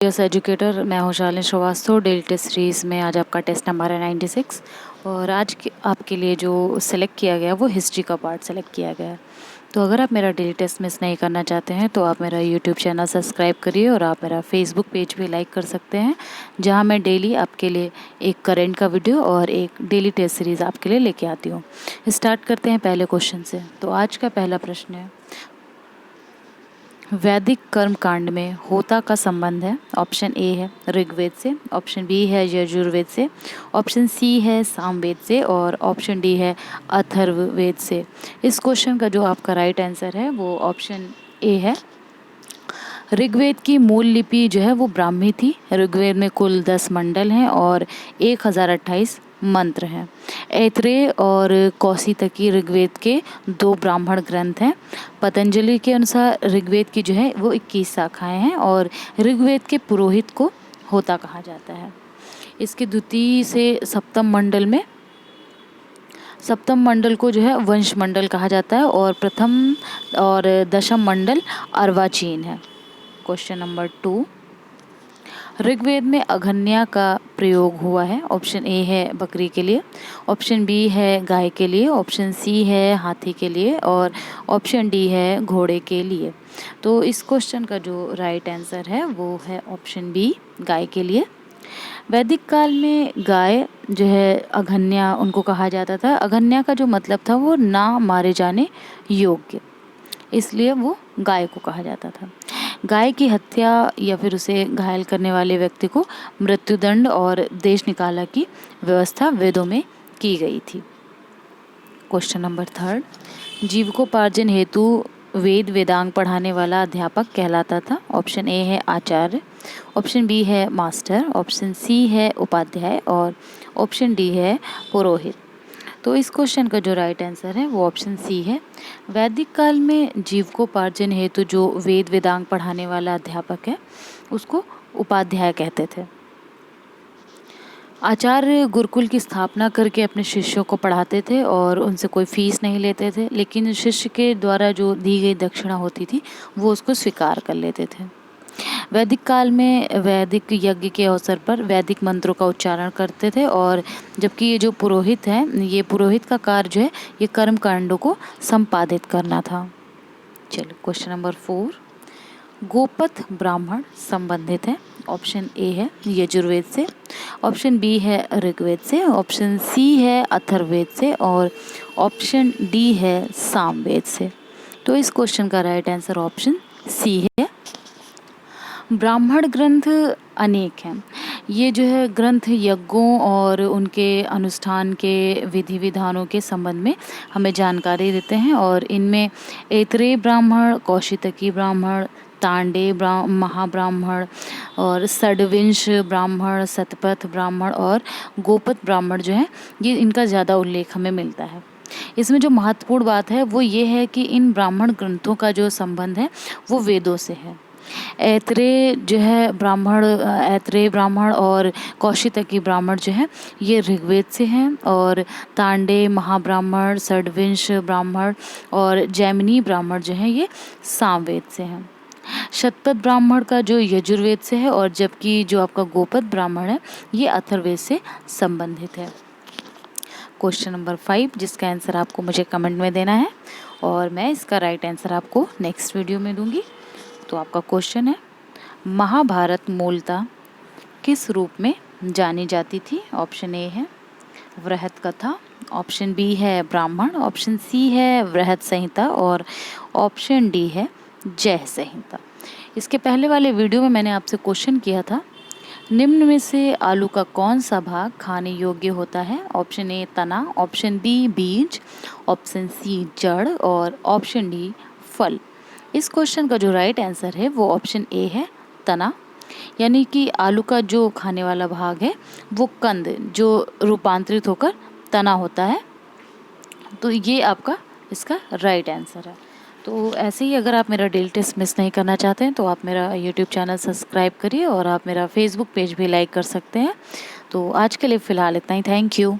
Yes educator, मैं हूँ Shalini Srivastava. Daily test series में आज आपका टेस्ट नंबर है 96 और आज आपके लिए जो सेलेक्ट किया गया वो हिस्ट्री का पार्ट सेलेक्ट किया गया है। तो अगर आप मेरा डेली टेस्ट मिस नहीं करना चाहते हैं तो आप मेरा यूट्यूब चैनल सब्सक्राइब करिए और आप मेरा फेसबुक पेज भी लाइक कर सकते हैं, जहां मैं डेली आपके लिए एक करंट का वीडियो और एक डेली टेस्ट सीरीज़ आपके लिए लेके आती हूँ। स्टार्ट करते हैं पहले क्वेश्चन से। तो आज का पहला प्रश्न है, वैदिक कर्म कांड में होता का संबंध है। ऑप्शन ए है ऋग्वेद से, ऑप्शन बी है यजुर्वेद से, ऑप्शन सी है सामवेद से और ऑप्शन डी है अथर्ववेद से। इस क्वेश्चन का जो आपका राइट आंसर है वो ऑप्शन ए है। ऋग्वेद की मूल लिपि जो है वो ब्राह्मी थी। ऋग्वेद में कुल 10 मंडल हैं और 1028 मंत्र हैं। ऐत्रेय और कौशितकी ऋग्वेद के 2 ब्राह्मण ग्रंथ हैं। पतंजलि के अनुसार ऋग्वेद की जो है वो 21 शाखाएं हैं और ऋग्वेद के पुरोहित को होता कहा जाता है। इसके द्वितीय से सप्तम मंडल को जो है वंश मंडल कहा जाता है और प्रथम और दशम मंडल अर्वाचीन है। क्वेश्चन नंबर 2, ऋग्वेद में अघन्या का प्रयोग हुआ है। ऑप्शन ए है बकरी के लिए, ऑप्शन बी है गाय के लिए, ऑप्शन सी है हाथी के लिए और ऑप्शन डी है घोड़े के लिए। तो इस क्वेश्चन का जो राइट आंसर है वो है ऑप्शन बी, गाय के लिए। वैदिक काल में गाय जो है अघन्या उनको कहा जाता था। अघन्या का जो मतलब था वो ना मारे जाने योग्य, इसलिए वो गाय को कहा जाता था। गाय की हत्या या फिर उसे घायल करने वाले व्यक्ति को मृत्युदंड और देश निकाला की व्यवस्था वेदों में की गई थी। क्वेश्चन नंबर 3, जीविकोपार्जन हेतु वेद वेदांग पढ़ाने वाला अध्यापक कहलाता था। ऑप्शन ए है आचार्य, ऑप्शन बी है मास्टर, ऑप्शन सी है उपाध्याय और ऑप्शन डी है पुरोहित। तो इस क्वेश्चन का जो राइट आंसर है वो ऑप्शन सी है। वैदिक काल में जीविकोपार्जन हेतु जो वेद वेदांग पढ़ाने वाला अध्यापक है उसको उपाध्याय कहते थे। आचार्य गुरुकुल की स्थापना करके अपने शिष्यों को पढ़ाते थे और उनसे कोई फीस नहीं लेते थे, लेकिन शिष्य के द्वारा जो दी गई दक्षिणा होती थी वो उसको स्वीकार कर लेते थे। वैदिक काल में वैदिक यज्ञ के अवसर पर वैदिक मंत्रों का उच्चारण करते थे और जबकि ये जो पुरोहित हैं, ये पुरोहित का कार्य जो है ये कर्म कांडों को संपादित करना था। चलिए क्वेश्चन नंबर 4, गोपथ ब्राह्मण संबंधित है। ऑप्शन ए है यजुर्वेद से, ऑप्शन बी है ऋग्वेद से, ऑप्शन सी है अथर्ववेद से और ऑप्शन डी है सामवेद से। तो इस क्वेश्चन का राइट आंसर ऑप्शन सी है। ब्राह्मण ग्रंथ अनेक हैं। ये जो है ग्रंथ यज्ञों और उनके अनुष्ठान के विधि विधानों के संबंध में हमें जानकारी देते हैं और इनमें ऐत्रेय ब्राह्मण, कौशितकी ब्राह्मण, तांडे महाब्राह्मण और षड्विंश ब्राह्मण, शतपथ ब्राह्मण और गोपथ ब्राह्मण जो है ये इनका ज़्यादा उल्लेख हमें मिलता है। इसमें जो महत्वपूर्ण बात है वो ये है कि इन ब्राह्मण ग्रंथों का जो संबंध है वो वेदों से है। ऐत्रेय ब्राह्मण और कौशितकी ब्राह्मण जो है ये ऋग्वेद से हैं और तांडे महाब्राह्मण, षड्विंश ब्राह्मण और जैमिनी ब्राह्मण जो हैं ये सामवेद से हैं। शतपथ ब्राह्मण का जो यजुर्वेद से है और जबकि जो आपका गोपथ ब्राह्मण है ये अथर्ववेद से संबंधित है। क्वेश्चन नंबर 5, जिसका आंसर आपको मुझे कमेंट में देना है और मैं इसका राइट आंसर आपको नेक्स्ट वीडियो में दूंगी। तो आपका क्वेश्चन है, महाभारत मूलतः किस रूप में जानी जाती थी? ऑप्शन ए है वृहत कथा, ऑप्शन बी है ब्राह्मण, ऑप्शन सी है वृहत संहिता और ऑप्शन डी है जय संहिता। इसके पहले वाले वीडियो में मैंने आपसे क्वेश्चन किया था, निम्न में से आलू का कौन सा भाग खाने योग्य होता है? ऑप्शन ए तना, ऑप्शन बी बीज, ऑप्शन सी जड़ और ऑप्शन डी फल। इस क्वेश्चन का जो राइट आंसर है वो ऑप्शन ए है तना, यानी कि आलू का जो खाने वाला भाग है वो कंद जो रूपांतरित होकर तना होता है। तो ये आपका इसका राइट आंसर है। तो ऐसे ही अगर आप मेरा डेली टेस्ट मिस नहीं करना चाहते हैं तो आप मेरा यूट्यूब चैनल सब्सक्राइब करिए और आप मेरा फेसबुक पेज भी लाइक कर सकते हैं। तो आज के लिए फ़िलहाल इतना ही। Thank you.